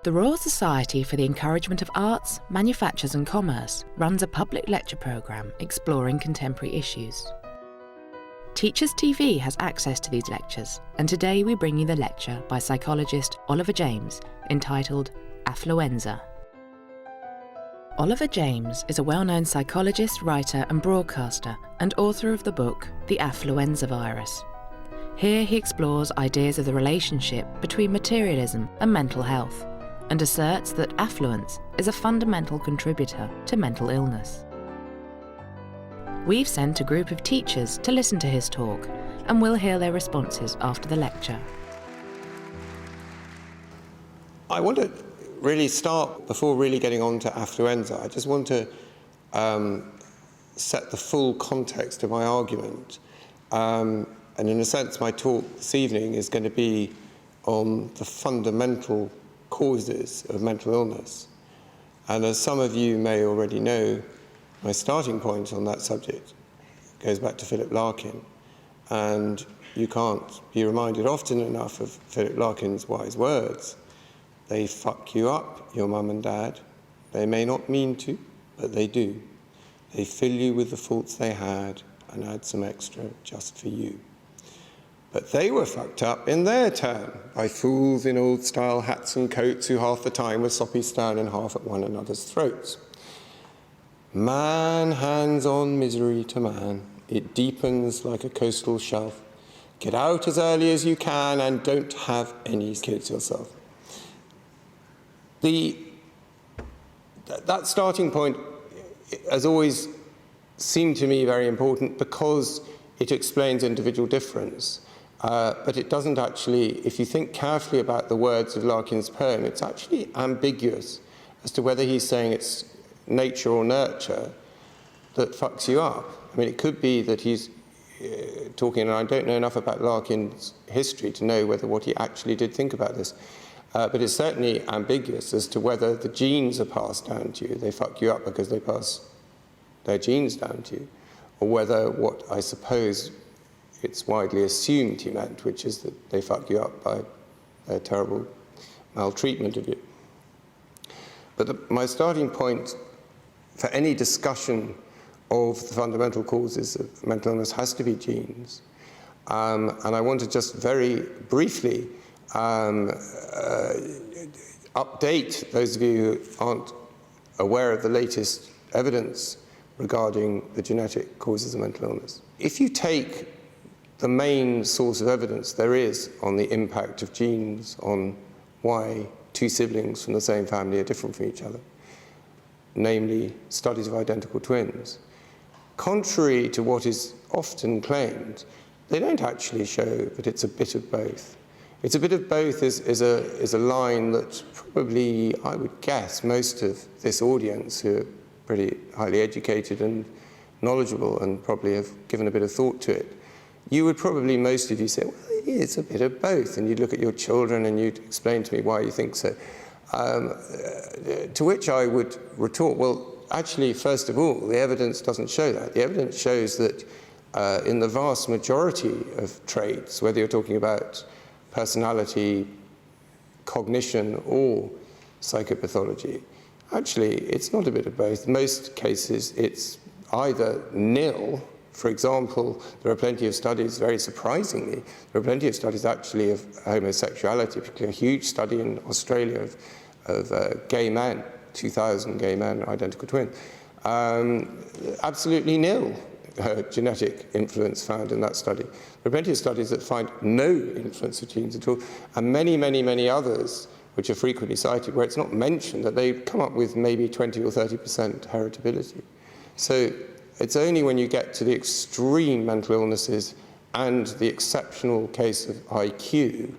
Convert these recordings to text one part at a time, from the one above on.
The Royal Society for the Encouragement of Arts, Manufactures and Commerce runs a public lecture programme exploring contemporary issues. Teachers TV has access to these lectures, and today we bring you the lecture by psychologist Oliver James entitled Affluenza. Oliver James is a well-known psychologist, writer and broadcaster and author of the book The Affluenza Virus. Here he explores ideas of the relationship between materialism and mental health and asserts that affluence is a fundamental contributor to mental illness. We've sent a group of teachers to listen to his talk and we'll hear their responses after the lecture. I want to really start, before really getting on to affluenza, I just want to set the full context of my argument. And in a sense, my talk this evening is going to be on the fundamental causes of mental illness. And as some of you may already know, my starting point on that subject goes back to Philip Larkin. And you can't be reminded often enough of Philip Larkin's wise words. They fuck you up, your mum and dad. They may not mean to, but they do. They fill you with the faults they had and add some extra just for you. But they were fucked up in their turn by fools in old-style hats and coats who half the time were soppy stern and half at one another's throats. Man hands on misery to man. It deepens like a coastal shelf. Get out as early as you can and don't have any kids yourself. That starting point has always seemed to me very important because it explains individual difference. But it doesn't actually, if you think carefully about the words of Larkin's poem, it's actually ambiguous as to whether he's saying it's nature or nurture that fucks you up. I mean, it could be that he's talking, and I don't know enough about Larkin's history to know whether what he actually did think about this. But it's certainly ambiguous as to whether the genes are passed down to you. They fuck you up because they pass their genes down to you, or whether what I suppose it's widely assumed he meant, which is that they fuck you up by their terrible maltreatment of you. But my starting point for any discussion of the fundamental causes of mental illness has to be genes. And I want to just very briefly update those of you who aren't aware of the latest evidence regarding the genetic causes of mental illness. If you take the main source of evidence there is on the impact of genes on why two siblings from the same family are different from each other, namely studies of identical twins, contrary to what is often claimed, they don't actually show that it's a bit of both. It's a bit of both is a line that probably, I would guess, most of this audience who are pretty highly educated and knowledgeable and probably have given a bit of thought to it, you would probably, most of you say, well, it's a bit of both. And you'd look at your children and you'd explain to me why you think so. To which I would retort, well, actually, first of all, the evidence doesn't show that. The evidence shows that in the vast majority of traits, whether you're talking about personality, cognition, or psychopathology, actually, it's not a bit of both. In most cases, it's either nil. For example, there are plenty of studies, very surprisingly, there are plenty of studies actually of homosexuality, particularly a huge study in Australia of gay men, 2,000 gay men, identical twins. Absolutely nil genetic influence found in that study. There are plenty of studies that find no influence of genes at all, and many, many, many others, which are frequently cited, where it's not mentioned that they come up with maybe 20 or 30% heritability. So it's only when you get to the extreme mental illnesses and the exceptional case of IQ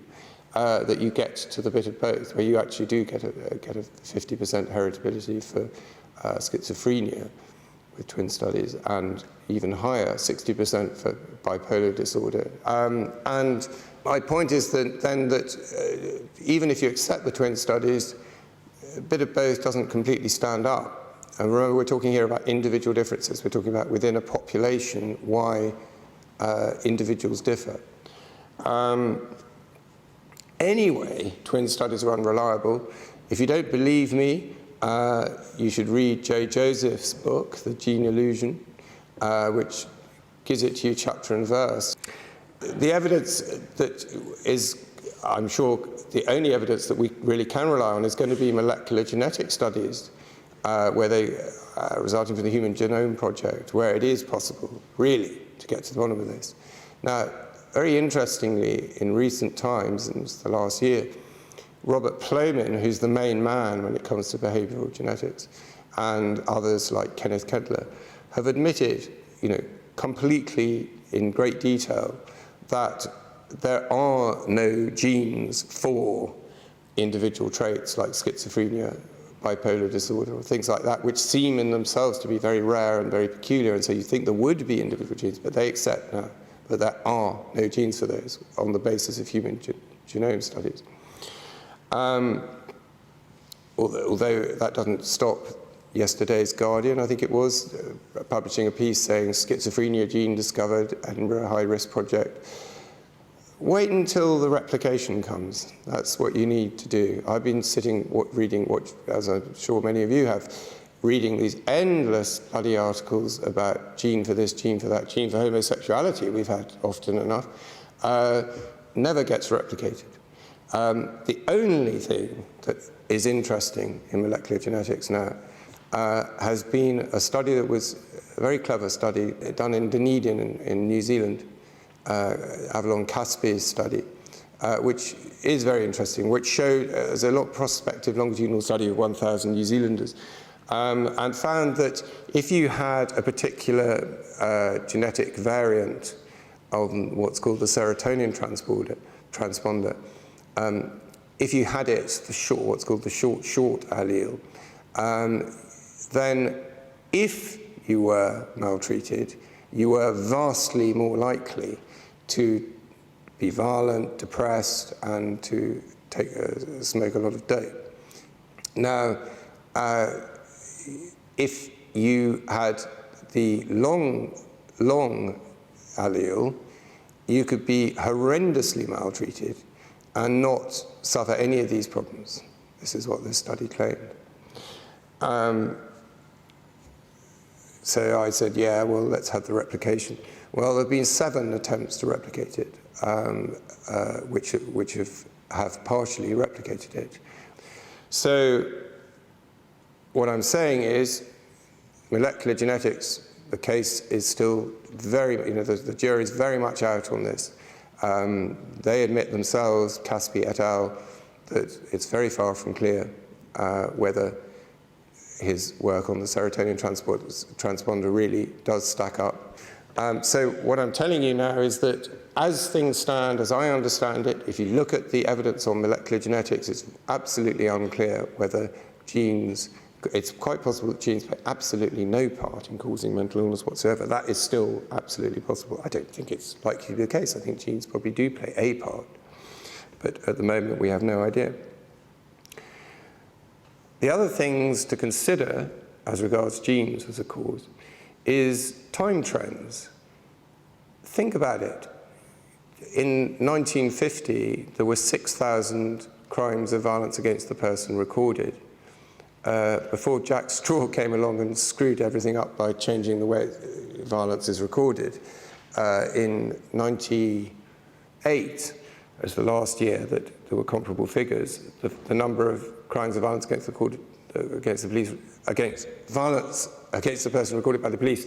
that you get to the bit of both, where you actually do get a 50% heritability for schizophrenia with twin studies, and even higher, 60% for bipolar disorder. And my point is that then that even if you accept the twin studies, a bit of both doesn't completely stand up. And remember, we're talking here about individual differences. We're talking about within a population why individuals differ. Anyway, twin studies are unreliable. If you don't believe me, you should read J. Joseph's book, The Gene Illusion, which gives it to you chapter and verse. The evidence that is, I'm sure, the only evidence that we really can rely on is going to be molecular genetic studies, where they resulting from the Human Genome Project, where it is possible, really, to get to the bottom of this. Now, very interestingly, in recent times, in the last year, Robert Plomin, who's the main man when it comes to behavioral genetics, and others like Kenneth Kedler, have admitted, completely in great detail, that there are no genes for individual traits like schizophrenia, bipolar disorder, or things like that, which seem in themselves to be very rare and very peculiar, and so you think there would be individual genes, but they accept now that there are no genes for those on the basis of human genome studies. Although that doesn't stop yesterday's Guardian, I think it was, publishing a piece saying schizophrenia gene discovered, Edinburgh high-risk project. Wait until the replication comes. That's what you need to do. I've been reading, as I'm sure many of you have, reading these endless bloody articles about gene for this, gene for that, gene for homosexuality we've had often enough, never gets replicated. The only thing that is interesting in molecular genetics now has been a study that was a very clever study done in Dunedin in New Zealand, Avalon Caspi's study, which is very interesting, which showed, there's a lot prospective longitudinal study of 1,000 New Zealanders, and found that if you had a particular genetic variant of what's called the serotonin transponder, if you had it, what's called the short allele, then if you were maltreated, you were vastly more likely to be violent, depressed, and to smoke a lot of dope. Now, if you had the long allele, you could be horrendously maltreated and not suffer any of these problems. This is what this study claimed. So I said, yeah, well, let's have the replication. Well, there have been 7 attempts to replicate it, which have partially replicated it. So what I'm saying is, molecular genetics, the case is still very, the jury is very much out on this. They admit themselves, Caspi et al., that it's very far from clear whether his work on the serotonin transponder really does stack up. So what I'm telling you now is that as things stand, as I understand it, if you look at the evidence on molecular genetics, it's absolutely unclear whether genes, it's quite possible that genes play absolutely no part in causing mental illness whatsoever. That is still absolutely possible. I don't think it's likely to be the case. I think genes probably do play a part. But at the moment, we have no idea. The other things to consider as regards genes as a cause is time trends. Think about it. In 1950, there were 6,000 crimes of violence against the person recorded. Before Jack Straw came along and screwed everything up by changing the way violence is recorded, in 98 was the last year that there were comparable figures. The number of crimes of violence against the police, against violence against the person recorded by the police,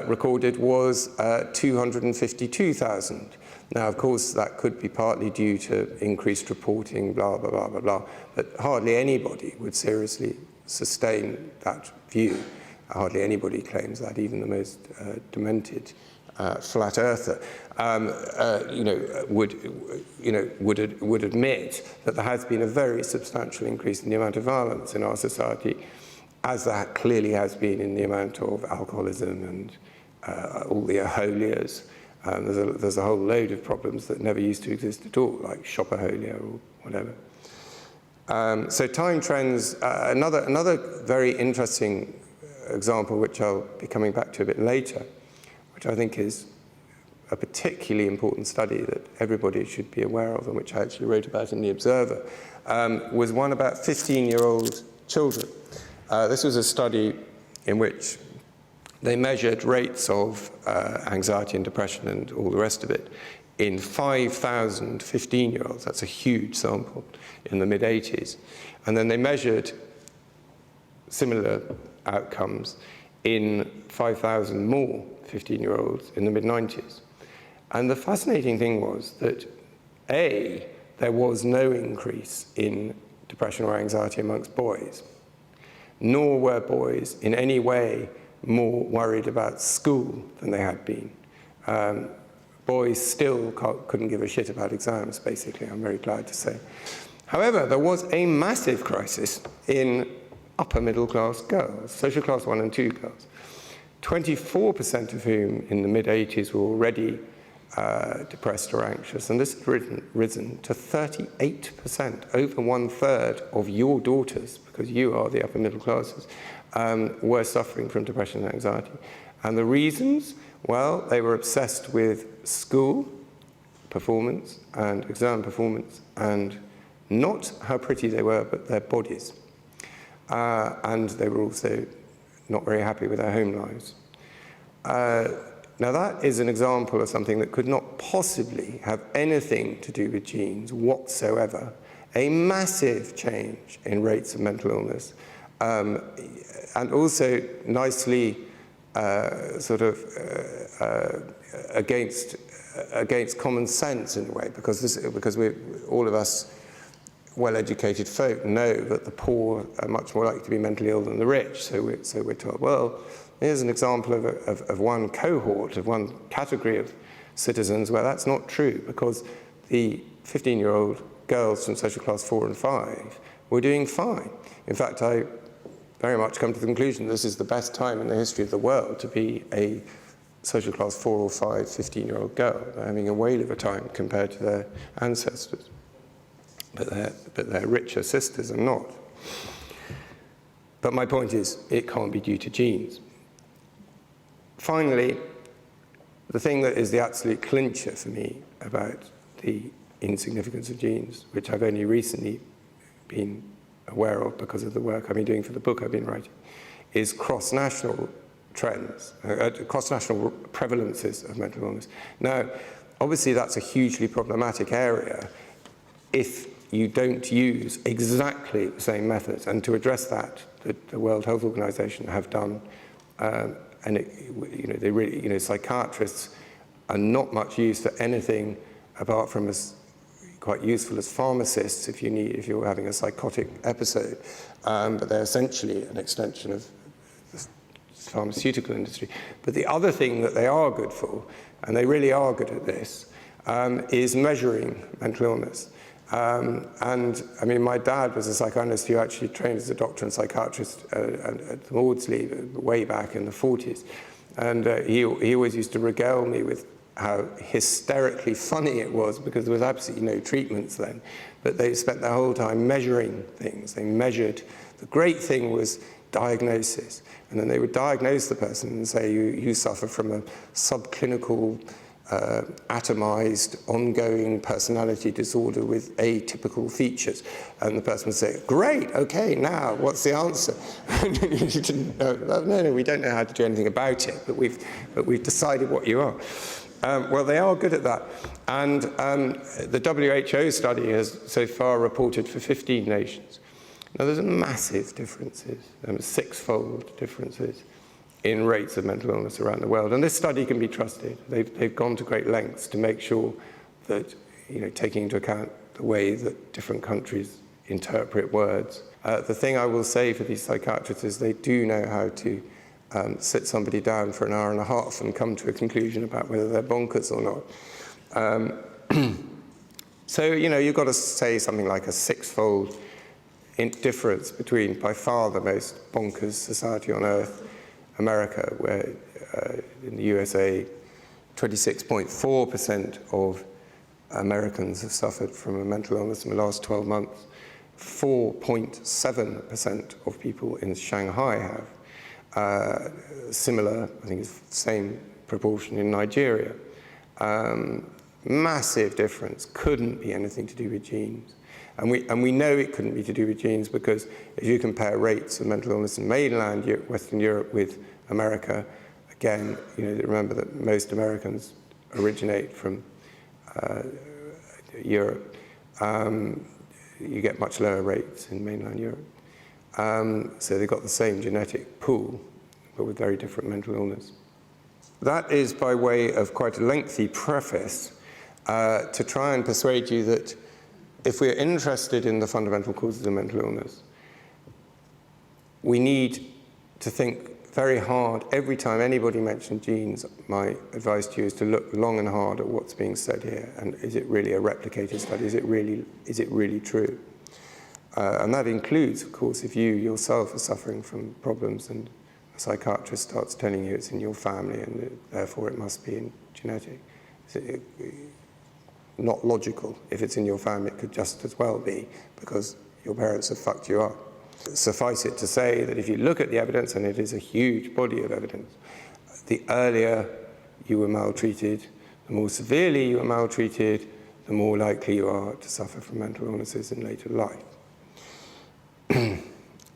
recorded was 252,000. Now, of course, that could be partly due to increased reporting, blah, blah, blah, blah, blah, but hardly anybody would seriously sustain that view. Hardly anybody claims that, even the most demented flat earther, would admit that there has been a very substantial increase in the amount of violence in our society, as there clearly has been in the amount of alcoholism and all the aholias. There's a whole load of problems that never used to exist at all, like shopaholia or whatever. So time trends, another very interesting example, which I'll be coming back to a bit later, which I think is a particularly important study that everybody should be aware of, and which I actually wrote about in The Observer, was one about 15-year-old children. This was a study in which they measured rates of anxiety and depression and all the rest of it in 5,000 15-year-olds. That's a huge sample in the mid-80s. And then they measured similar outcomes in 5,000 more 15-year-olds in the mid-90s. And the fascinating thing was that, A, there was no increase in depression or anxiety amongst boys, nor were boys in any way more worried about school than they had been. Boys still couldn't give a shit about exams, basically, I'm very glad to say. However, there was a massive crisis in upper middle class girls, social class 1 and 2 girls, 24% of whom in the mid-80s were already depressed or anxious, and this had risen to 38%, over 1/3 of your daughters, because you are the upper middle classes, were suffering from depression and anxiety. And the reasons? Well, they were obsessed with school performance and exam performance, and not how pretty they were, but their bodies. And they were also not very happy with their home lives. Now that is an example of something that could not possibly have anything to do with genes whatsoever. A massive change in rates of mental illness, and also nicely against common sense in a way, because all of us well-educated folk know that the poor are much more likely to be mentally ill than the rich. So we're told, well, here's an example of one cohort, of one category of citizens where that's not true, because the 15-year-old girls from social class 4 and 5 were doing fine. In fact, I very much come to the conclusion this is the best time in the history of the world to be a social class 4 or 5 15-year-old girl. They're having a whale of a time compared to their ancestors. But their richer sisters are not. But my point is, it can't be due to genes. Finally, the thing that is the absolute clincher for me about the insignificance of genes, which I've only recently been aware of because of the work I've been doing for the book I've been writing, is cross-national trends, cross-national prevalences of mental illness. Now, obviously that's a hugely problematic area if you don't use exactly the same methods. And to address that, the World Health Organization have done, they really, psychiatrists are not much use for anything apart from as quite useful as pharmacists if you're having a psychotic episode, but they're essentially an extension of the pharmaceutical industry. But the other thing that they are good for, and they really are good at this, is measuring mental illness. And I mean, my dad was a psychoanalyst who actually trained as a doctor and psychiatrist at Maudsley way back in the 40s. And he always used to regale me with how hysterically funny it was, because there was absolutely no treatments then. But they spent their whole time measuring things. They measured. The great thing was diagnosis. And then they would diagnose the person and say, you suffer from a subclinical atomized, ongoing personality disorder with atypical features. And the person would say, great, okay, now, what's the answer? You didn't know. No, we don't know how to do anything about it, but we've decided what you are. Well, they are good at that. And the WHO study has so far reported for 15 nations. Now, there's massive differences, 6-fold differences in rates of mental illness around the world. And this study can be trusted. They've gone to great lengths to make sure that, taking into account the way that different countries interpret words. The thing I will say for these psychiatrists is they do know how to sit somebody down for an hour and a half and come to a conclusion about whether they're bonkers or not. So, you've got to say something like a 6-fold difference between, by far, the most bonkers society on earth, America, where in the USA, 26.4% of Americans have suffered from a mental illness in the last 12 months. 4.7% of people in Shanghai have. Similar, I think it's the same proportion in Nigeria. Massive difference. Couldn't be anything to do with genes. And we know it couldn't be to do with genes because if you compare rates of mental illness in mainland Western Europe with America, again, remember that most Americans originate from Europe. You get much lower rates in mainland Europe. So they've got the same genetic pool, but with very different mental illness. That is by way of quite a lengthy preface to try and persuade you that if we're interested in the fundamental causes of mental illness, we need to think very hard. Every time anybody mentions genes, my advice to you is to look long and hard at what's being said here, and is it really a replicated study? Is it really true? And that includes, of course, if you yourself are suffering from problems and a psychiatrist starts telling you it's in your family and therefore it must be genetic. It's not logical. If it's in your family, it could just as well be because your parents have fucked you up. Suffice it to say that if you look at the evidence, and it is a huge body of evidence, the earlier you were maltreated, the more severely you were maltreated, the more likely you are to suffer from mental illnesses in later life.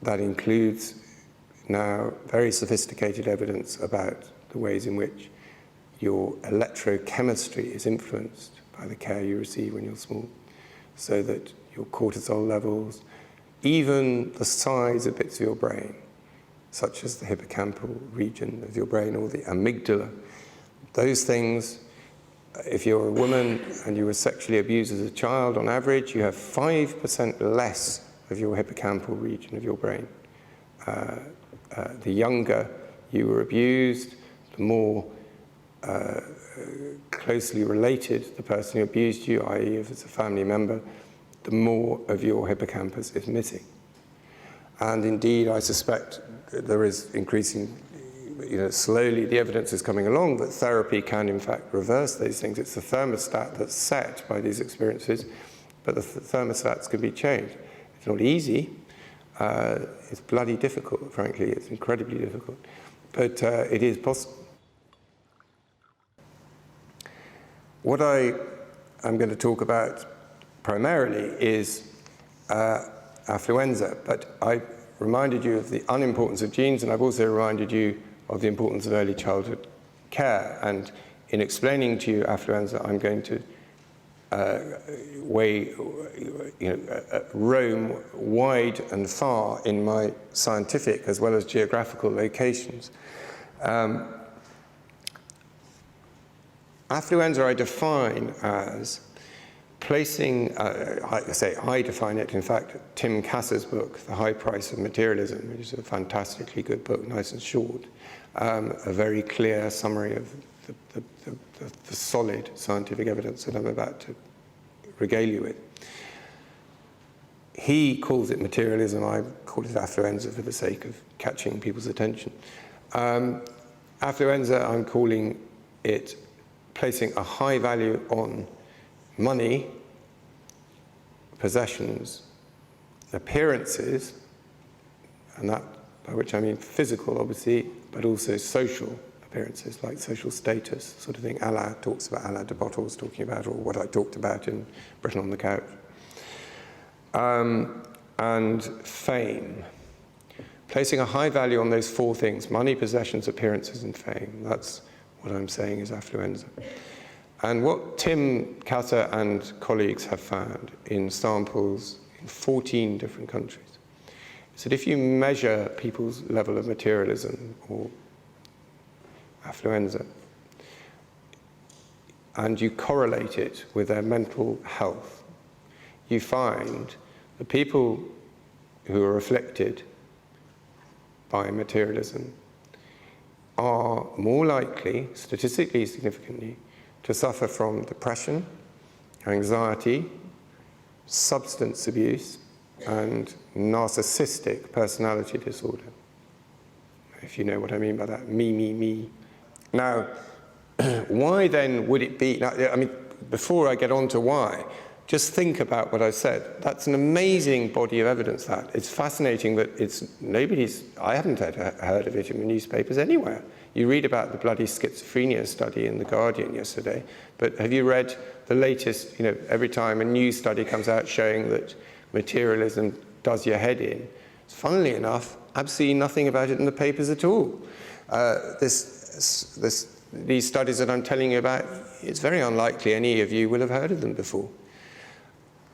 That includes now very sophisticated evidence about the ways in which your electrochemistry is influenced by the care you receive when you're small, so that your cortisol levels, even the size of bits of your brain, such as the hippocampal region of your brain or the amygdala, those things, if you're a woman and you were sexually abused as a child, on average, you have 5% less of your hippocampal region of your brain. The younger you were abused, the more closely related the person who abused you, i.e. if it's a family member, the more of your hippocampus is missing. And indeed, I suspect there is increasing, slowly the evidence is coming along that therapy can in fact reverse those things. It's the thermostat that's set by these experiences, but the thermostats can be changed. It's not easy. It's bloody difficult, frankly. It's incredibly difficult. But it is possible. What I am going to talk about primarily is affluenza, but I reminded you of the unimportance of genes, and I've also reminded you of the importance of early childhood care. And in explaining to you affluenza, I'm going to roam wide and far in my scientific as well as geographical locations. Affluenza I define as placing, I define it, in fact, Tim Cass's book, The High Price of Materialism, which is a fantastically good book, nice and short, a very clear summary of the solid scientific evidence that I'm about to regale you with. He calls it materialism, I call it affluenza for the sake of catching people's attention. Affluenza, I'm calling it placing a high value on money, possessions, appearances, and that by which I mean physical, obviously, but also social appearances, like social status, sort of thing. Alain talks about, Alain de Botton was talking about, or what I talked about in Britain on the Couch. And fame. Placing a high value on those four things: money, possessions, appearances, and fame. That's what I'm saying is affluenza. And what Tim Catter and colleagues have found in samples in 14 different countries is that if you measure people's level of materialism or affluenza and you correlate it with their mental health, you find the people who are afflicted by materialism are more likely, statistically significantly, to suffer from depression, anxiety, substance abuse, and narcissistic personality disorder. If you know what I mean by that, me. Now, why then would it be, now, I mean, before I get on to why, Just think about what I said. That's an amazing body of evidence. That it's fascinating that I haven't heard of it in the newspapers anywhere. You read about the bloody schizophrenia study in The Guardian yesterday, but have you read the latest, every time a new study comes out showing that materialism does your head in? Funnily enough, absolutely nothing about it in the papers at all. These studies that I'm telling you about, it's very unlikely any of you will have heard of them before.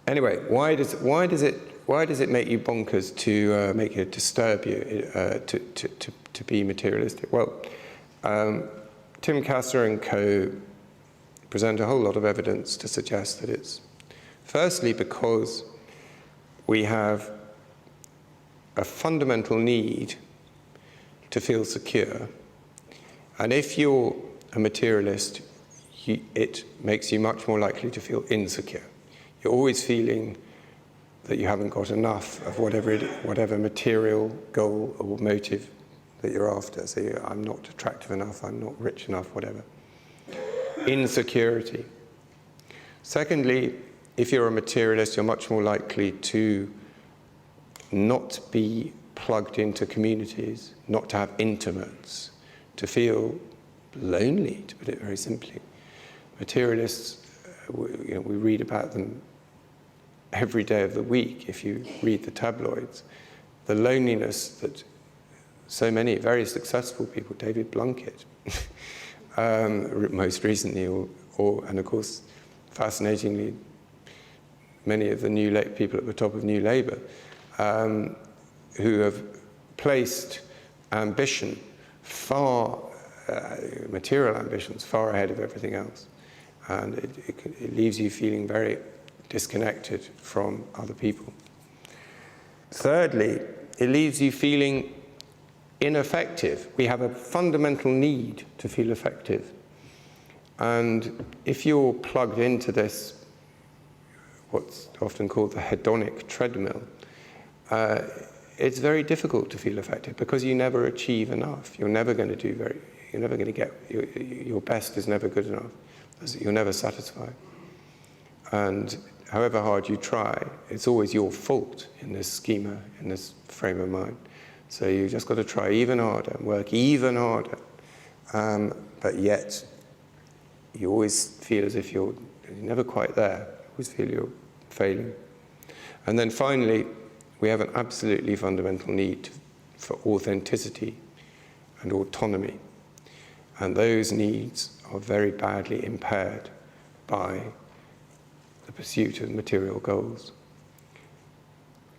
Anyway, why does it make you bonkers to make it disturb you to be materialistic? Well, Tim Kasser and co. present a whole lot of evidence to suggest that it's firstly because we have a fundamental need to feel secure, and if you're a materialist, it makes you much more likely to feel insecure. You're always feeling that you haven't got enough of whatever material goal or motive that you're after. So I'm not attractive enough, I'm not rich enough, whatever. Insecurity. Secondly, if you're a materialist, you're much more likely to not be plugged into communities, not to have intimates, to feel lonely, to put it very simply. Materialists, we read about them every day of the week if you read the tabloids. The loneliness that so many very successful people, David Blunkett, most recently, and of course, fascinatingly, many of the people at the top of New Labour, who have placed ambition material ambitions far ahead of everything else. And it leaves you feeling very disconnected from other people. Thirdly, it leaves you feeling ineffective. We have a fundamental need to feel effective. And if you're plugged into this, what's often called the hedonic treadmill, it's very difficult to feel effective because you never achieve enough. You're never going to get, your best is never good enough. You're never satisfied. And however hard you try, it's always your fault in this schema, in this frame of mind. So you just got to try even harder, work even harder. But yet, you always feel as if you're never quite there. You always feel you're failing. And then finally, we have an absolutely fundamental need for authenticity and autonomy. And those needs are very badly impaired by the pursuit of material goals.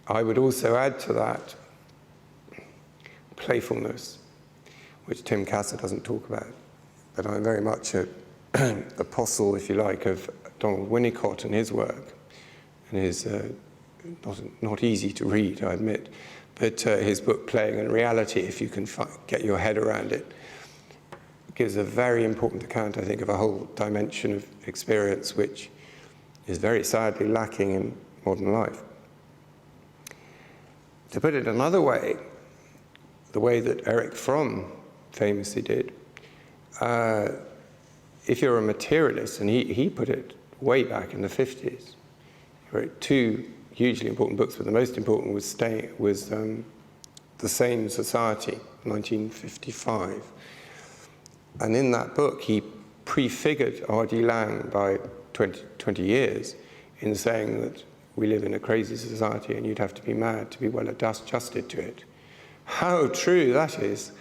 I would also add to that playfulness, which Tim Kasser doesn't talk about. But I'm very much an apostle, if you like, of Donald Winnicott and his work, and his not easy to read, I admit, but his book Playing in Reality, if you can get your head around it, gives a very important account, I think, of a whole dimension of experience which is very sadly lacking in modern life. To put it another way, the way that Erich Fromm famously did, if you're a materialist, and he put it way back in the 50s, he wrote two hugely important books, but the most important was The Same Society, 1955. And in that book, he prefigured R.D. Laing by 20 years in saying that we live in a crazy society and you'd have to be mad to be well adjusted to it. How true that is.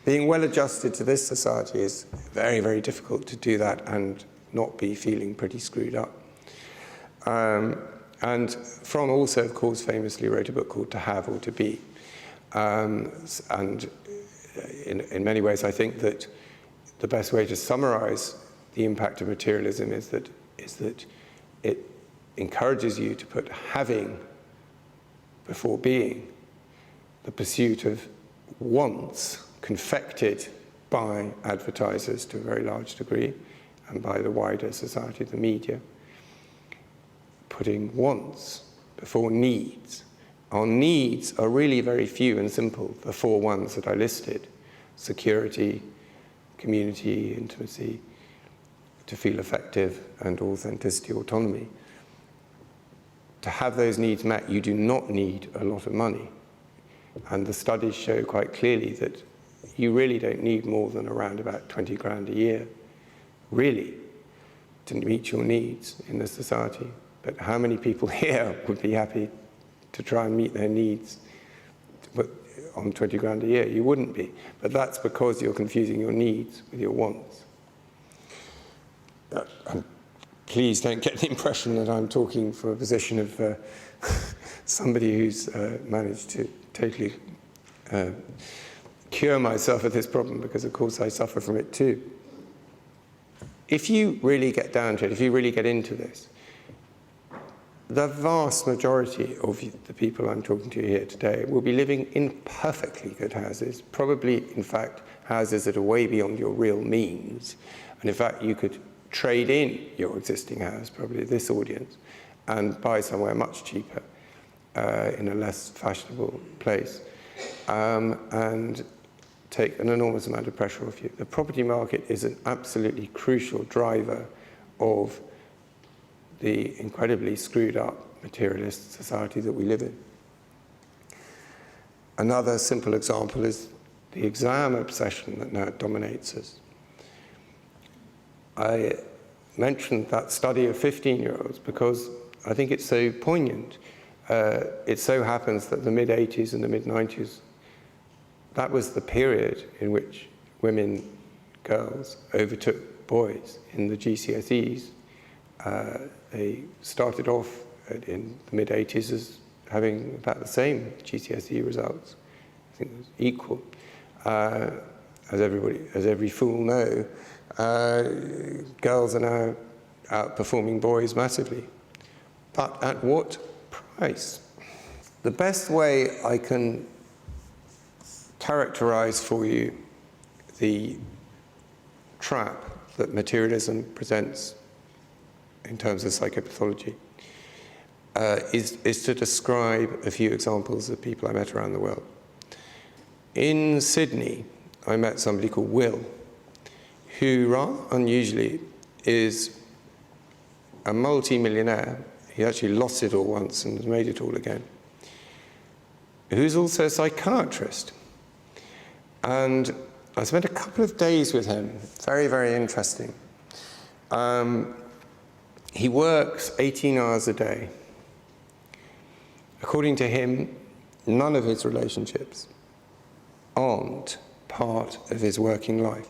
Being well adjusted to this society is very, very difficult to do that and not be feeling pretty screwed up. And Fromm also, of course, famously wrote a book called To Have or To Be. And in many ways, I think that the best way to summarize the impact of materialism is that it encourages you to put having before being, the pursuit of wants confected by advertisers to a very large degree and by the wider society, the media, putting wants before needs. Our needs are really very few and simple, the four ones that I listed: security, community, intimacy, to feel effective, and authenticity, autonomy. to have those needs met, you do not need a lot of money. And the studies show quite clearly that you really don't need more than around about 20 grand a year, really, to meet your needs in the society. But how many people here would be happy to try and meet their needs on 20 grand a year? You wouldn't be. But that's because you're confusing your needs with your wants. And please don't get the impression that I'm talking from a position of somebody who's managed to totally cure myself of this problem, because of course I suffer from it too. If you really get down to it, if you really get into this, the vast majority of the people I'm talking to here today will be living in perfectly good houses, probably, in fact, houses that are way beyond your real means. And in fact, you could trade in your existing house, probably this audience, and buy somewhere much cheaper in a less fashionable place, and take an enormous amount of pressure off you. The property market is an absolutely crucial driver of the incredibly screwed up materialist society that we live in. Another simple example is the exam obsession that now dominates us. I mentioned that study of 15-year-olds because I think it's so poignant. It so happens that the mid-80s and the mid-90s, that was the period in which women, girls, overtook boys in the GCSEs. They started off in the mid-80s as having about the same GCSE results. I think it was equal. As every fool know, girls are now outperforming boys massively. But at what price? The best way I can characterize for you the trap that materialism presents in terms of psychopathology is to describe a few examples of people I met around the world. In Sydney, I met somebody called Will, who rather unusually is a multi-millionaire. He actually lost it all once and has made it all again, who's also a psychiatrist. And I spent a couple of days with him, very, very interesting. He works 18 hours a day. According to him, none of his relationships aren't part of his working life.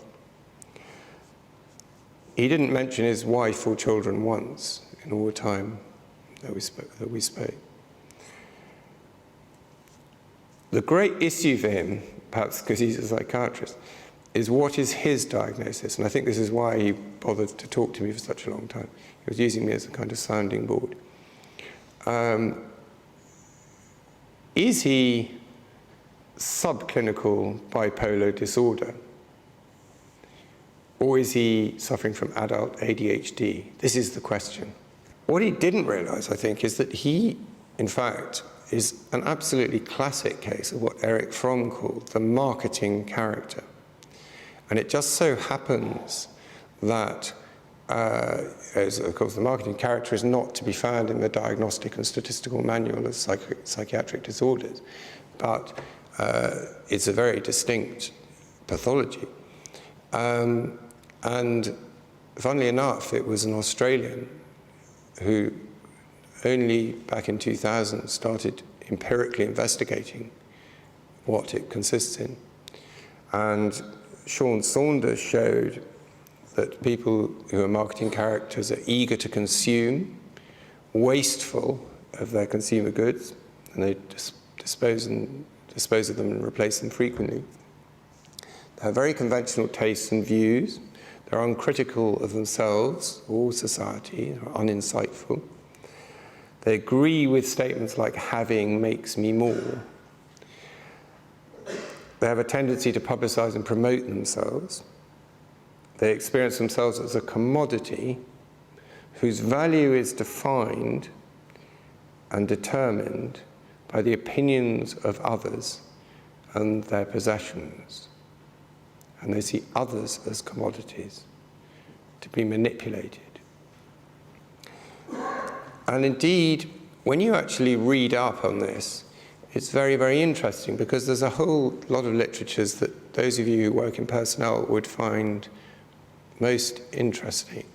He didn't mention his wife or children once in all the time that we spoke. The great issue for him, perhaps because he's a psychiatrist, is what is his diagnosis? And I think this is why he bothered to talk to me for such a long time. He was using me as a kind of sounding board. Is he subclinical bipolar disorder? Or is he suffering from adult ADHD? This is the question. What he didn't realize, I think, is that he, in fact, is an absolutely classic case of what Erich Fromm called the marketing character. And it just so happens that, as of course, the marketing character is not to be found in the Diagnostic and Statistical Manual of Psychiatric Disorders, but it's a very distinct pathology. And funnily enough, it was an Australian who only back in 2000 started empirically investigating what it consists in. And Sean Saunders showed that people who are marketing characters are eager to consume, wasteful of their consumer goods, and they dispose of them and replace them frequently. They have very conventional tastes and views. They're uncritical of themselves or society, they're uninsightful. They agree with statements like having makes me more. They have a tendency to publicize and promote themselves. They experience themselves as a commodity whose value is defined and determined by the opinions of others and their possessions. And they see others as commodities to be manipulated. And indeed, when you actually read up on this, it's very, very interesting, because there's a whole lot of literatures that those of you who work in personnel would find most interesting.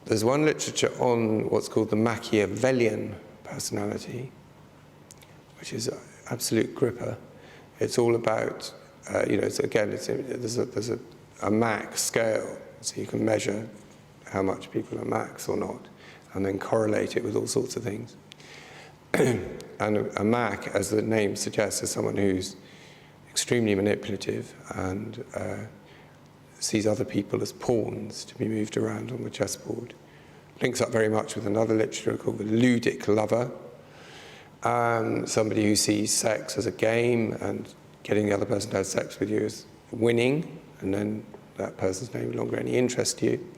There's one literature on what's called the Machiavellian personality, which is an absolute gripper. It's all about, there's a Mach scale, so you can measure how much people are Machs or not, and then correlate it with all sorts of things. And a Mach, as the name suggests, is someone who's extremely manipulative and sees other people as pawns to be moved around on the chessboard. Links up very much with another literature called the ludic lover, somebody who sees sex as a game and getting the other person to have sex with you is winning, and then that person's no longer any interest to you.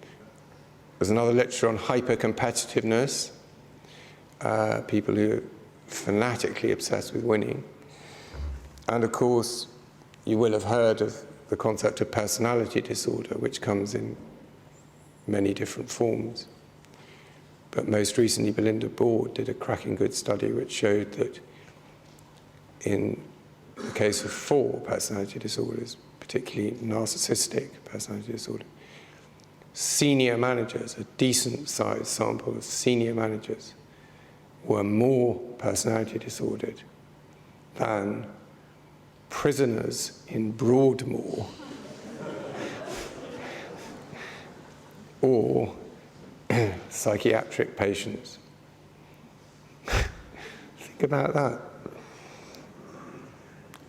There's another literature on hyper-competitiveness, people who are fanatically obsessed with winning. And of course, you will have heard of the concept of personality disorder, which comes in many different forms. But most recently, Belinda Board did a cracking good study which showed that in the case of 4 personality disorders, particularly narcissistic personality disorder, senior managers, a decent-sized sample of senior managers, were more personality disordered than prisoners in Broadmoor or psychiatric patients. Think about that.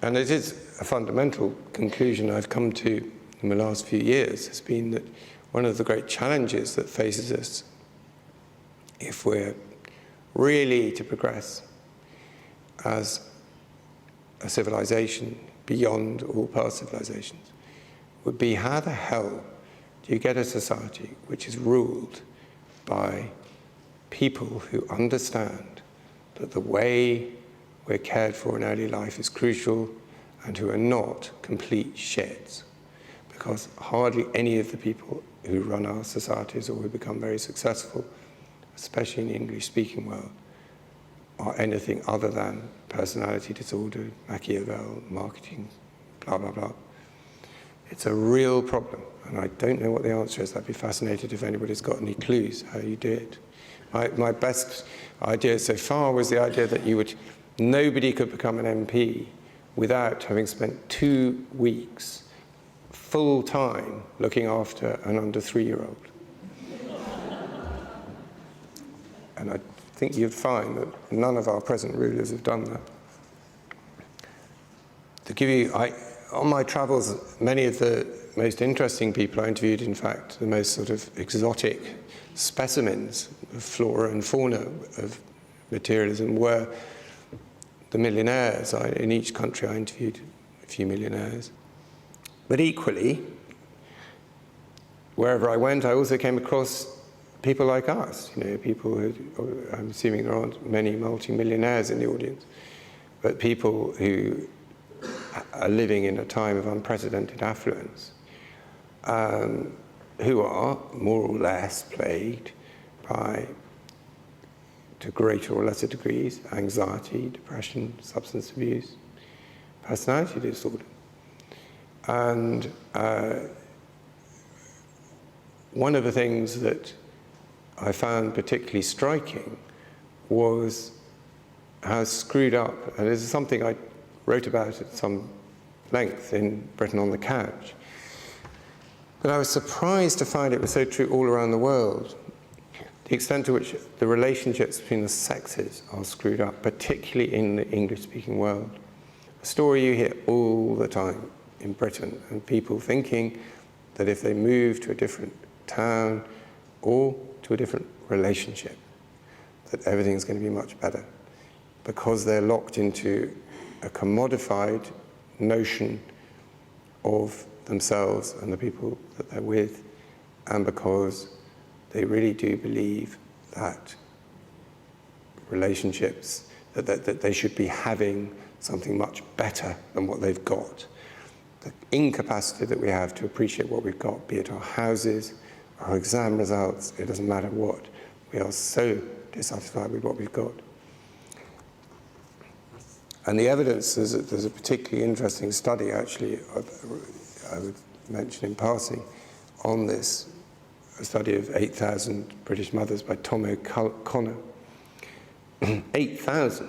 And it is a fundamental conclusion I've come to in the last few years, has been that one of the great challenges that faces us, if we're really to progress as a civilization beyond all past civilizations, would be how the hell do you get a society which is ruled by people who understand that the way we're cared for in early life is crucial, and who are not complete shits. Because hardly any of the people who run our societies or who become very successful, especially in the English-speaking world, are anything other than personality disorder, Machiavel, marketing, blah, blah, blah. It's a real problem, and I don't know what the answer is. I'd be fascinated if anybody's got any clues how you do it. My best idea so far was the idea that nobody could become an MP without having spent 2 weeks full time looking after an under 3-year-old. And I think you'd find that none of our present rulers have done that. To give you, on my travels, many of the most interesting people I interviewed, in fact, the most sort of exotic specimens of flora and fauna of materialism, were the millionaires. In each country I interviewed a few millionaires. But equally, wherever I went, I also came across people like us, people who, I'm assuming there aren't many multi-millionaires in the audience, but people who are living in a time of unprecedented affluence, who are more or less plagued by, to greater or lesser degrees, anxiety, depression, substance abuse, personality disorder. And one of the things that I found particularly striking was how screwed up, and this is something I wrote about at some length in Britain on the Couch, but I was surprised to find it was so true all around the world, the extent to which the relationships between the sexes are screwed up, particularly in the English-speaking world. A story you hear all the time in Britain, and people thinking that if they move to a different town or to a different relationship, that everything's going to be much better, because they're locked into a commodified notion of themselves and the people that they're with, and because they really do believe that relationships, that they should be having something much better than what they've got. The incapacity that we have to appreciate what we've got, be it our houses, our exam results, it doesn't matter what. We are so dissatisfied with what we've got. And the evidence, there's a particularly interesting study, actually, I would mention in passing, on this, a study of 8,000 British mothers by Tom O'Connor. 8,000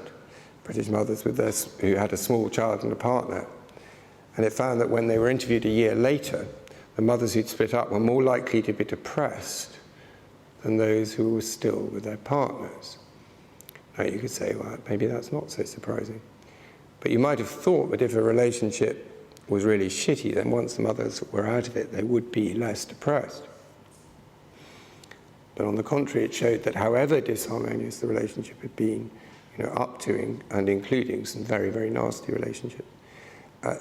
British mothers who had a small child and a partner. And it found that when they were interviewed a year later, the mothers who'd split up were more likely to be depressed than those who were still with their partners. Now you could say, well, maybe that's not so surprising. But you might have thought that if a relationship was really shitty, then once the mothers were out of it, they would be less depressed. But on the contrary, it showed that however disharmonious the relationship had been, up to and including some very, very nasty relationships,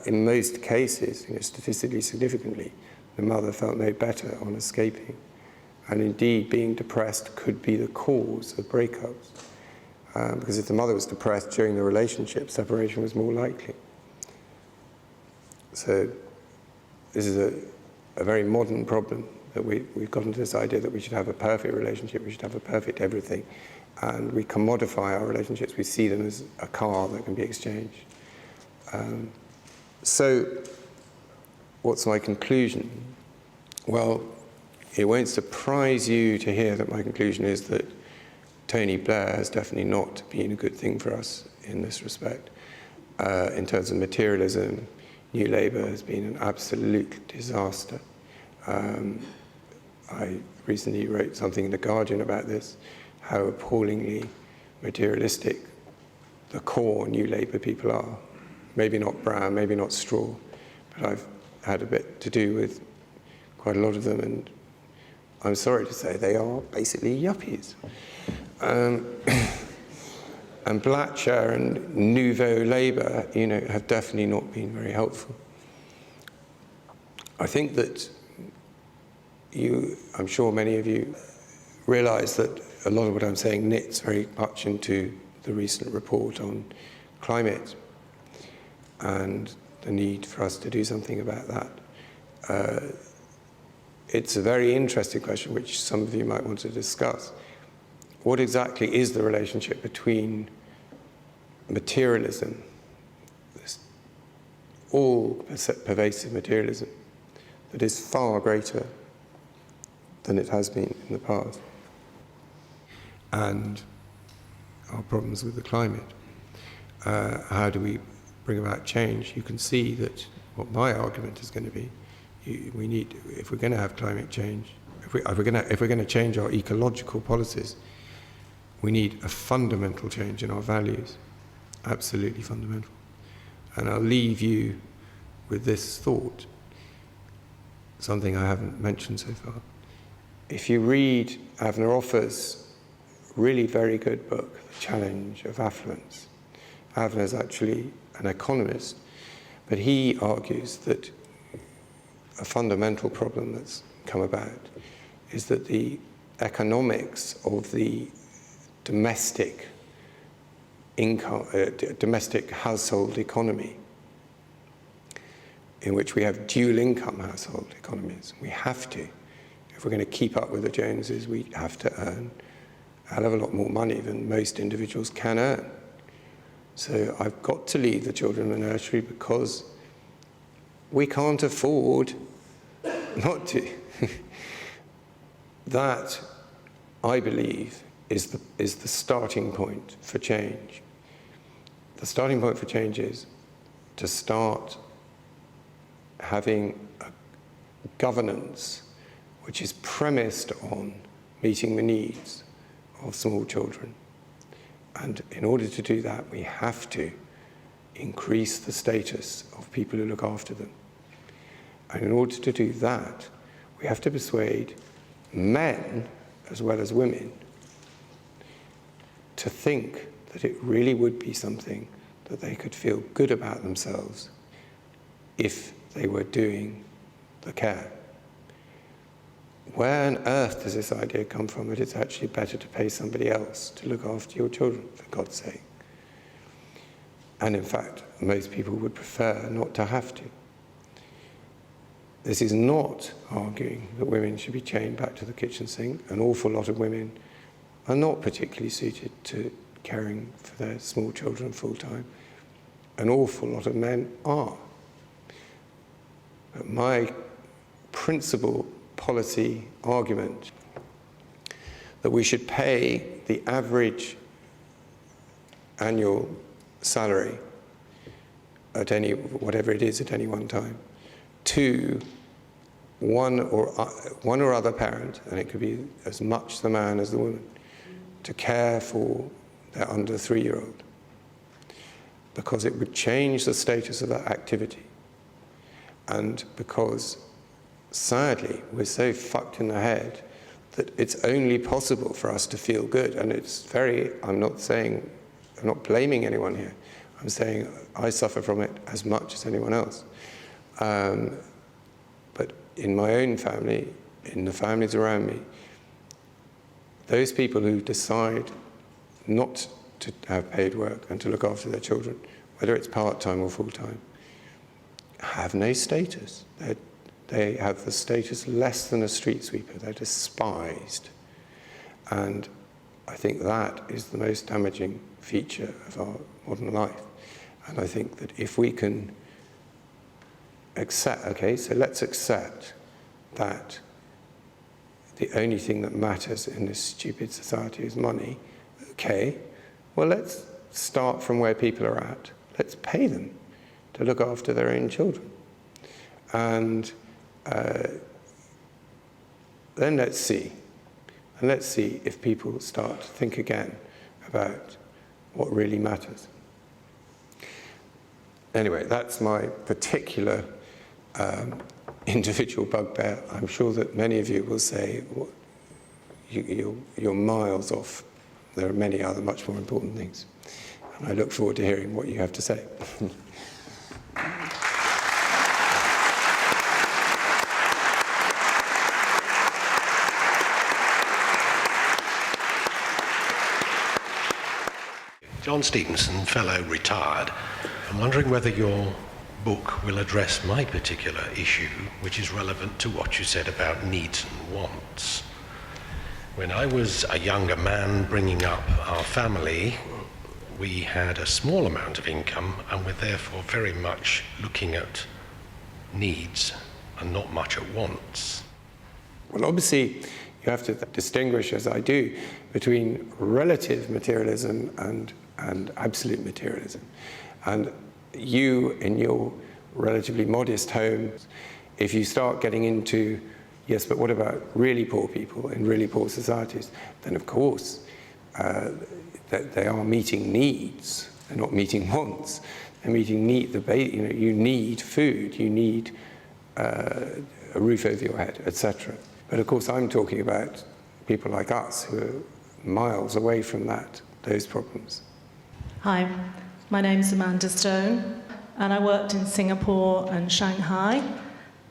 in most cases, statistically significantly, the mother felt no better on escaping. And indeed, being depressed could be the cause of breakups. Because if the mother was depressed during the relationship, separation was more likely. So this is a very modern problem, that we've gotten to this idea that we should have a perfect relationship, we should have a perfect everything, and we commodify our relationships. We see them as a car that can be exchanged. So what's my conclusion? Well, it won't surprise you to hear that my conclusion is that Tony Blair has definitely not been a good thing for us in this respect. In terms of materialism, New Labour has been an absolute disaster. I recently wrote something in The Guardian about this, how appallingly materialistic the core New Labour people are. Maybe not brown, maybe not straw, but I've had a bit to do with quite a lot of them, and I'm sorry to say they are basically yuppies. And Blackshire and Nouveau Labour, have definitely not been very helpful. I think that I'm sure many of you realise that a lot of what I'm saying knits very much into the recent report on climate and the need for us to do something about that. It's a very interesting question which some of you might want to discuss. What exactly is the relationship between materialism, this all-pervasive materialism, that is far greater than it has been in the past, and our problems with the climate? How do we bring about change? You can see that what my argument is going to be, we need, if we're going to have climate change, if we're going to change our ecological policies, we need a fundamental change in our values, absolutely fundamental. And I'll leave you with this thought, something I haven't mentioned so far. If you read Avner Offer's really very good book, The Challenge of Affluence, Avner is actually an economist, but he argues that a fundamental problem that's come about is that the economics of the domestic income, domestic household economy, in which we have dual income household economies. We have to. If we're going to keep up with the Joneses, we have to earn a hell of a lot more money than most individuals can earn. So I've got to leave the children in the nursery because we can't afford not to. That, I believe, is the starting point for change. The starting point for change is to start having a governance which is premised on meeting the needs of small children. And in order to do that, we have to increase the status of people who look after them. And in order to do that, we have to persuade men, as well as women, to think that it really would be something that they could feel good about themselves if they were doing the care. Where on earth does this idea come from that it's actually better to pay somebody else to look after your children, for God's sake? And in fact, most people would prefer not to have to. This is not arguing that women should be chained back to the kitchen sink. An awful lot of women are not particularly suited to caring for their small children full time. an awful lot of men are. But my principal policy argument that we should pay the average annual salary at whatever it is at any one time to one or other parent, and it could be as much the man as the woman, to care for their under 3-year-old, because it would change the status of that activity. And because, sadly, we're so fucked in the head that it's only possible for us to feel good. And it's I'm not blaming anyone here. I'm saying I suffer from it as much as anyone else. But in my own family, in the families around me, those people who decide not to have paid work and to look after their children, whether it's part-time or full-time, have no status. They have the status less than a street sweeper. They're despised. And I think that is the most damaging feature of our modern life. And I think that if we can accept, okay, so let's accept that the only thing that matters in this stupid society is money. Okay, well, let's start from where people are at. Let's pay them to look after their own children. And then let's see. And let's see if people start to think again about what really matters. Anyway, that's my particular individual bugbear. I'm sure that many of you will say, well, you're miles off. There are many other much more important things. And I look forward to hearing what you have to say. John Stevenson, fellow retired. I'm wondering whether your book will address my particular issue, which is relevant to what you said about needs and wants. When I was a younger man bringing up our family, we had a small amount of income and were therefore very much looking at needs and not much at wants. Well, obviously, you have to distinguish, as I do, between relative materialism and absolute materialism. And you, in your relatively modest home, if you start getting into, yes, but what about really poor people in really poor societies, then of course that they are meeting needs. They're not meeting wants. They're meeting you need food, you need a roof over your head, etc. But of course, I'm talking about people like us who are miles away from those problems. Hi, my name's Amanda Stone, and I worked in Singapore and Shanghai,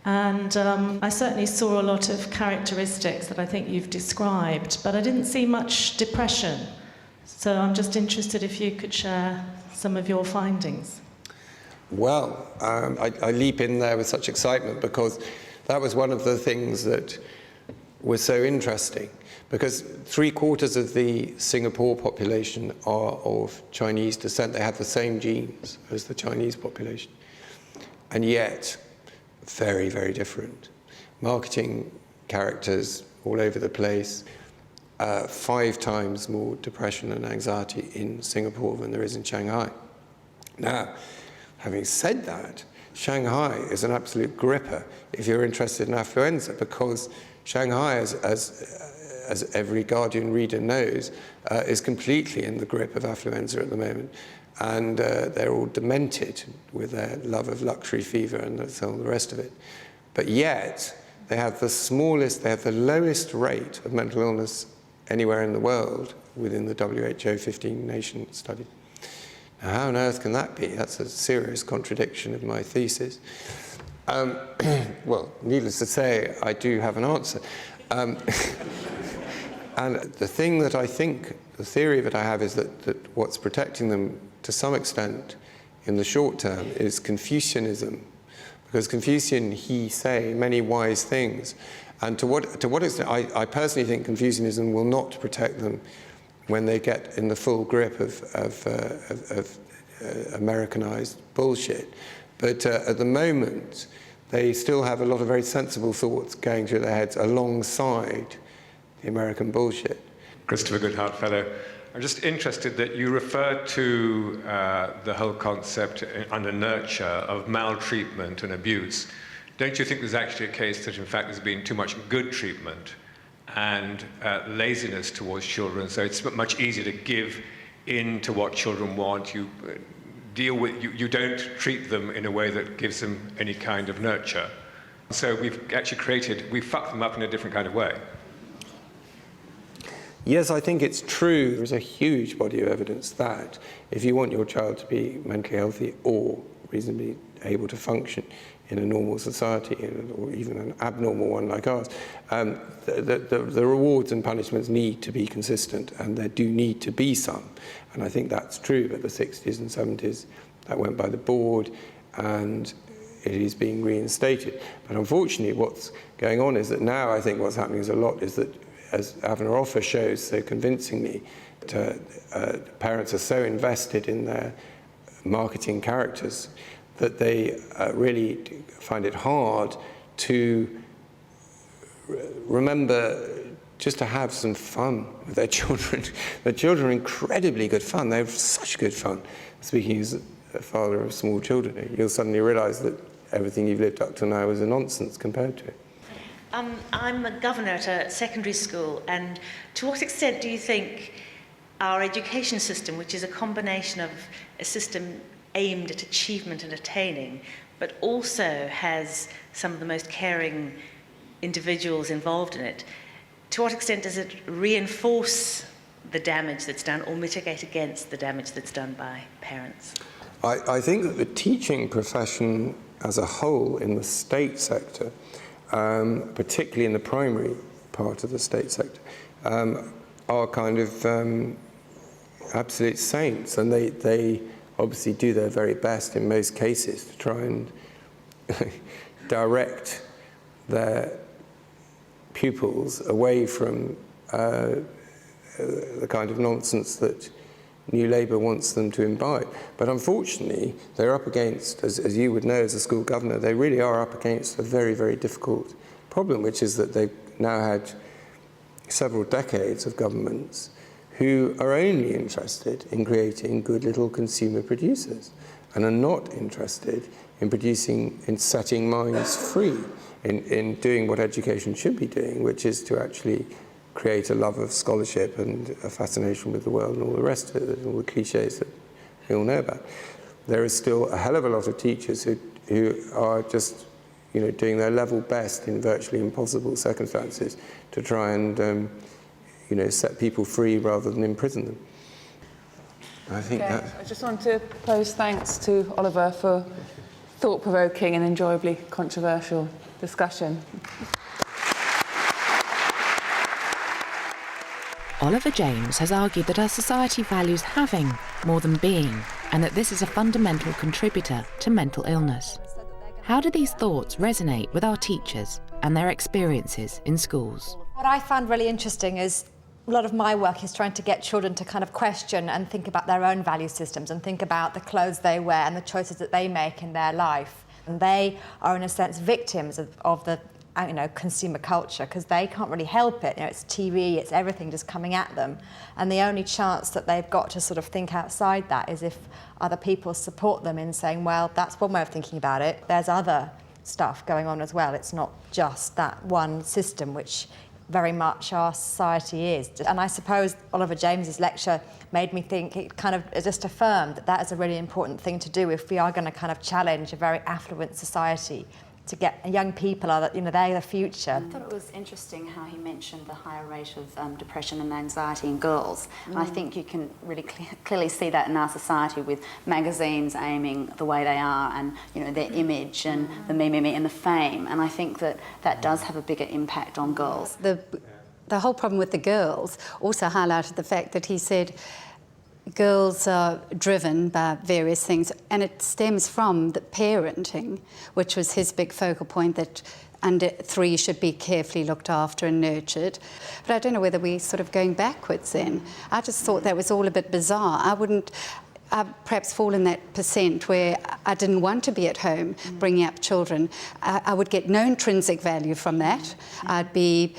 and I certainly saw a lot of characteristics that I think you've described, but I didn't see much depression. So I'm just interested if you could share some of your findings. Well, I leap in there with such excitement because that was one of the things that was so interesting, because 3/4 of the Singapore population are of Chinese descent. They have the same genes as the Chinese population, and yet very, very different. Marketing characters all over the place, 5 times more depression and anxiety in Singapore than there is in Shanghai. Now, having said that, Shanghai is an absolute gripper if you're interested in affluenza, because Shanghai, as every Guardian reader knows, is completely in the grip of affluenza at the moment. And they're all demented with their love of luxury fever and all the rest of it. But yet, they have the lowest rate of mental illness anywhere in the world within the WHO 15-nation study. Now, how on earth can that be? That's a serious contradiction of my thesis. Well, needless to say, I do have an answer. And the thing that I think, the theory that I have is that what's protecting them to some extent in the short term is Confucianism. Because Confucian, he say many wise things. And to what extent, I personally think Confucianism will not protect them when they get in the full grip of Americanized bullshit. But at the moment, they still have a lot of very sensible thoughts going through their heads alongside the American bullshit. Christopher Goodhart Fellow, I'm just interested that you refer to the whole concept under nurture of maltreatment and abuse. Don't you think there's actually a case that in fact there's been too much good treatment and laziness towards children, so it's much easier to give in to what children want? You you don't treat them in a way that gives them any kind of nurture. So we've actually we've fucked them up in a different kind of way. Yes, I think it's true. There's a huge body of evidence that if you want your child to be mentally healthy or reasonably able to function in a normal society, or even an abnormal one like ours, the rewards and punishments need to be consistent, and there do need to be some. And I think that's true. But the 60s and 70s, that went by the board, and it is being reinstated. But unfortunately, what's going on is that now I think what's happening is that, as Avner Offer shows so convincingly, parents are so invested in their marketing characters that they really find it hard to remember just to have some fun with their children. Their children are incredibly good fun. They have such good fun. Speaking as a father of small children, you'll suddenly realise that everything you've lived up to now is a nonsense compared to it. I'm a governor at a secondary school, and to what extent do you think our education system, which is a combination of a system aimed at achievement and attaining, but also has some of the most caring individuals involved in it, to what extent does it reinforce the damage that's done or mitigate against the damage that's done by parents? I think that the teaching profession as a whole in the state sector, particularly in the primary part of the state sector, are kind of absolute saints, and they obviously do their very best in most cases to try and direct their pupils away from the kind of nonsense that New Labour wants them to imbibe. But unfortunately, they're up against, as you would know as a school governor, they really are up against a very, very difficult problem, which is that they've now had several decades of governments who are only interested in creating good little consumer producers and are not interested in setting minds free, in doing what education should be doing, which is to actually create a love of scholarship and a fascination with the world and all the rest of it, all the cliches that we all know about. There is still a hell of a lot of teachers who are just, doing their level best in virtually impossible circumstances to try and, set people free rather than imprison them. I think I just want to pose thanks to Oliver for thought-provoking and enjoyably controversial discussion. Oliver James has argued that our society values having more than being, and that this is a fundamental contributor to mental illness. How do these thoughts resonate with our teachers and their experiences in schools? What I found really interesting is a lot of my work is trying to get children to kind of question and think about their own value systems and think about the clothes they wear and the choices that they make in their life. And they are, in a sense, victims of the consumer culture, because they can't really help it. It's TV, it's everything just coming at them. And the only chance that they've got to sort of think outside that is if other people support them in saying, well, that's one way of thinking about it. There's other stuff going on as well. It's not just that one system, which very much our society is. And I suppose Oliver James's lecture made me think, it kind of just affirmed that is a really important thing to do if we are going to kind of challenge a very affluent society, to get young people, they're the future. I thought it was interesting how he mentioned the higher rate of depression and anxiety in girls. And I think you can really clearly see that in our society, with magazines aiming the way they are, and their image and the me and the fame. And I think that does have a bigger impact on girls. The whole problem with the girls also highlighted the fact that he said girls are driven by various things, and it stems from the parenting, which was his big focal point, that under 3 should be carefully looked after and nurtured. But I don't know whether we're sort of going backwards then. I just thought that was all a bit bizarre. I perhaps fall in that percent where I didn't want to be at home bringing up children. I would get no intrinsic value from that. I'd be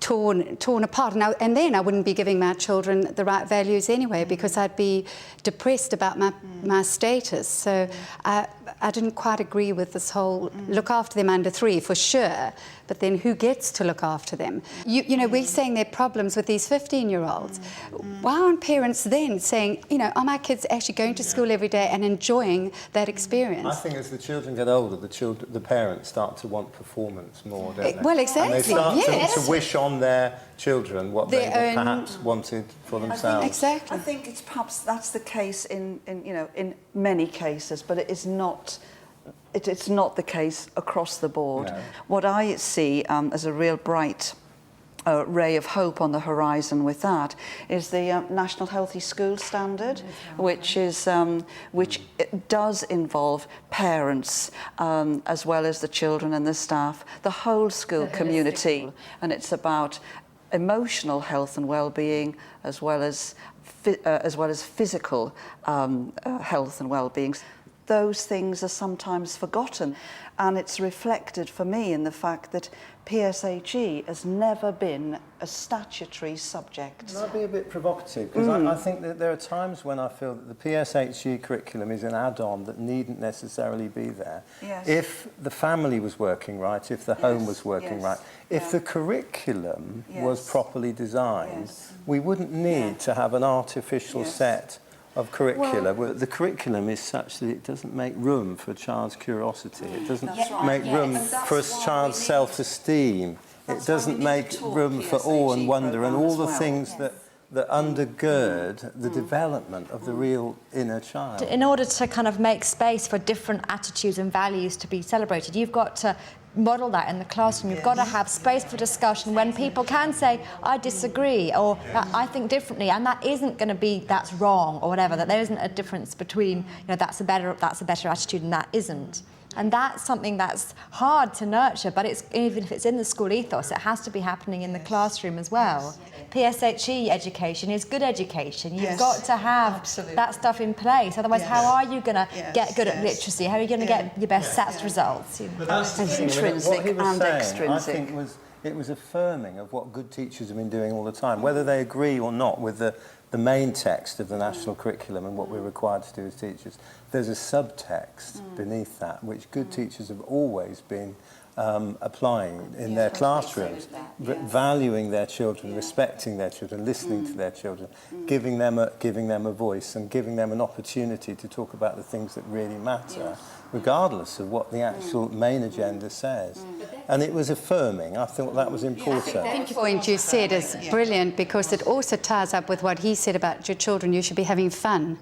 torn apart, and then I wouldn't be giving my children the right values anyway, because I'd be depressed about my status. So I didn't quite agree with this whole look after them under 3 for sure, but then who gets to look after them? You know, we're saying there are problems with these 15-year-olds. Why aren't parents then saying, you know, are my kids actually going to school every day and enjoying that experience? I think as the children get older, the parents start to want performance more, don't they? Well, exactly. And they start to wish on their children what they perhaps wanted for themselves. Exactly. I think it's perhaps that's the case in many cases, but it is not. It's not the case across the board. No. What I see as a real bright ray of hope on the horizon with that is the National Healthy School Standard, which does involve parents as well as the children and the staff, the whole school community, and it's about emotional health and well-being as well as physical health and well-being. Those things are sometimes forgotten, and it's reflected for me in the fact that PSHE has never been a statutory subject. Can I be a bit provocative? Because I think that there are times when I feel that the PSHE curriculum is an add-on that needn't necessarily be there. Yes. If the family was working right, if the home was working right, if the curriculum was properly designed, we wouldn't need to have an artificial set of curricula. Well, the curriculum is such that it doesn't make room for a child's curiosity. It doesn't make room for a child's self-esteem. It doesn't make room for awe and wonder and all the things that undergird the development of the real inner child. In order to kind of make space for different attitudes and values to be celebrated, you've got to model that in the classroom. You've got to have space for discussion when people can say, I disagree, or I think differently, and that isn't going to be, that's wrong, or whatever, that there isn't a difference between, you know, that's a better attitude and that isn't. And that's something that's hard to nurture, but it's, even if it's in the school ethos, it has to be happening in the classroom as well. PSHE education is good education. You've got to have that stuff in place. Otherwise, how are you going to get good at literacy? How are you going to get your best SATs results? But that's the thing. Intrinsic and extrinsic. I think it was affirming of what good teachers have been doing all the time, whether they agree or not with the main text of the national curriculum and what we're required to do as teachers. There's a subtext beneath that, which good teachers have always been applying in their classrooms, valuing their children, respecting their children, listening to their children, giving them a voice and giving them an opportunity to talk about the things that really matter, regardless of what the actual main agenda says. And it was affirming. I thought that was important. The point you said is brilliant, because it also ties up with what he said about your children. You should be having fun.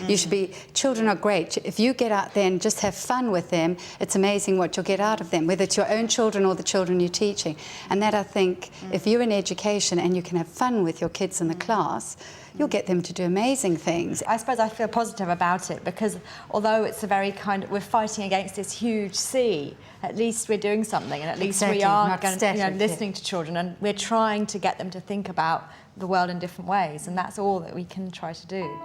You should be, children are great. If you get out there and just have fun with them, it's amazing what you'll get out of them, whether it's your own children or the children you're teaching. And that, I think, if you're in education and you can have fun with your kids in the class, you'll get them to do amazing things. I suppose I feel positive about it, because although it's a very kind of, we're fighting against this huge sea, at least we're doing something, and at least we are going, listening to children, and we're trying to get them to think about the world in different ways, and that's all that we can try to do.